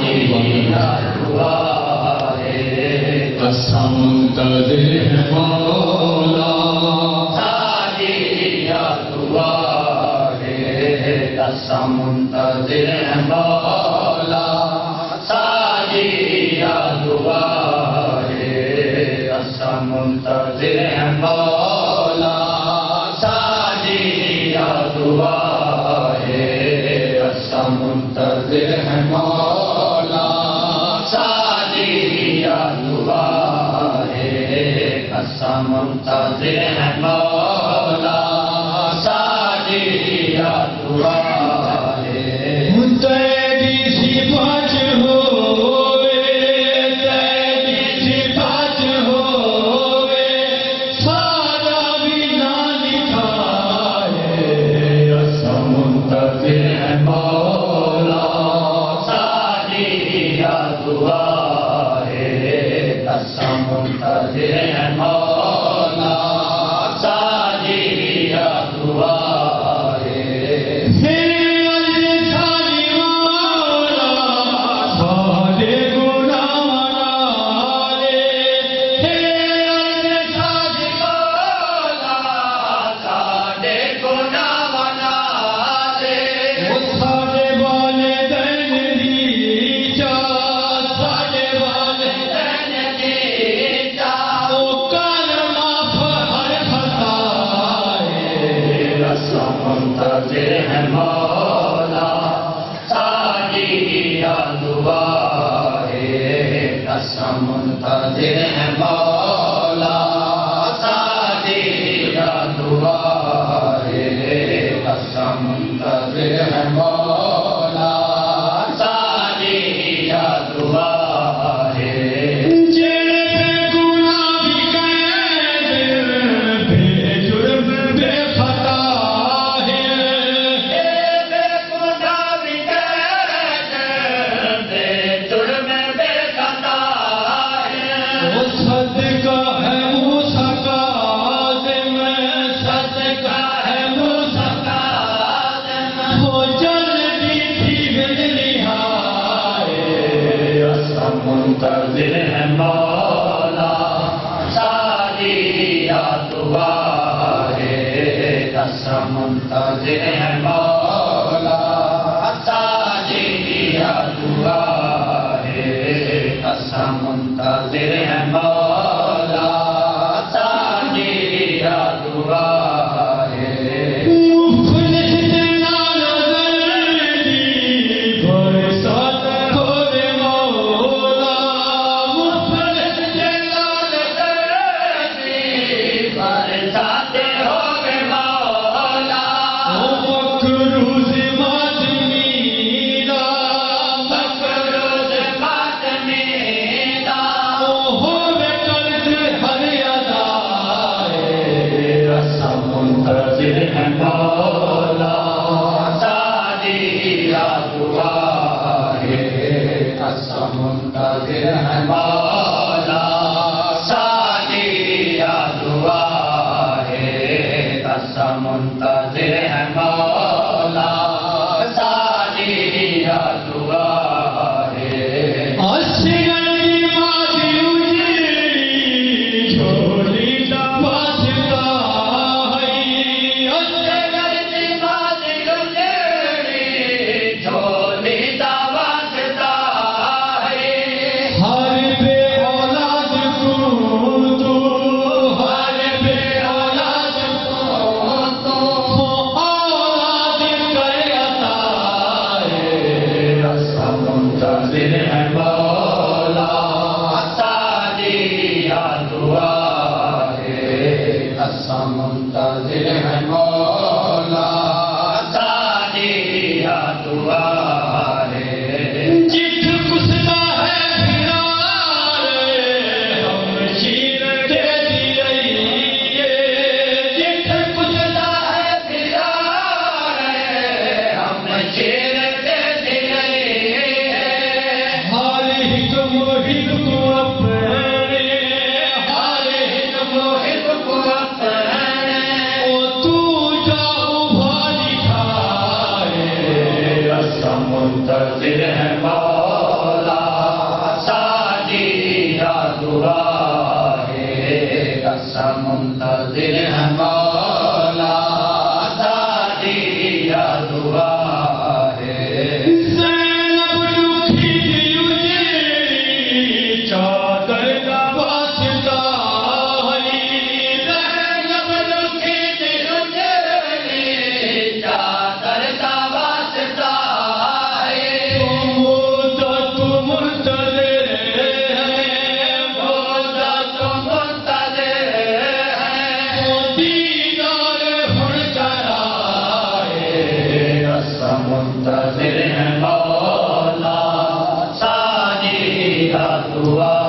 سادیا دعا ہے قسم منتظر ہے مولا سادیا دعا ہے قسم منتظر ہے مولا سادیا دعا ہے قسم منتظر ہے مولا سادیا دعا ہے قسم منتظر ہے مولا سادیا دعا ہے قسم منتظر ہے مولا سادیا دعا ہے تیری صفات ہوئے تیری صفات ہوئے سارا بھی نہ لکھائے قسم منتظر ہے مولا سادیا دعا ہے قسم منتظر ہے مولا سادیا دعا ہے منتظر ہے مولا سادیا دعا ہے قسم منتظر ہے مولا سادیا دعا ہے قسم منتظر ہے مولا سادیا دعا ہے منتظر ہے مولا سادیا دعا ہے قسم منتظر ہے مولا سادیا دعا ہے قسم منتظر ہے مولا سادیا دعا ہے منتظر ہے مولا سادیا دعا ہے قسم منتظر ہے مولا سادیا دعا ہے قسم منتظر ہے مولا سادیا دعا ہے منتظر ہے مولا سادیا دعا ہے قسم منتظر ہے مولا سادیا دعا ہے جت کستا ہے ہم شیر کے دیے جت کستا ہے ہم شیر کے دیے ہر حکم کو اپنے ہر حکم کو اپنے تو منتظر ہیں مولا ساری یا دعا ہے زینب لکھی اجڑی چادر کا واسطہ ہے زینب لکھی اجڑی چادر کا واسطہ ہے مدت منتظر ہے مدت منتظر ہے دیدار ہن کرائے منتظر ہیں مولا ساری یا دعا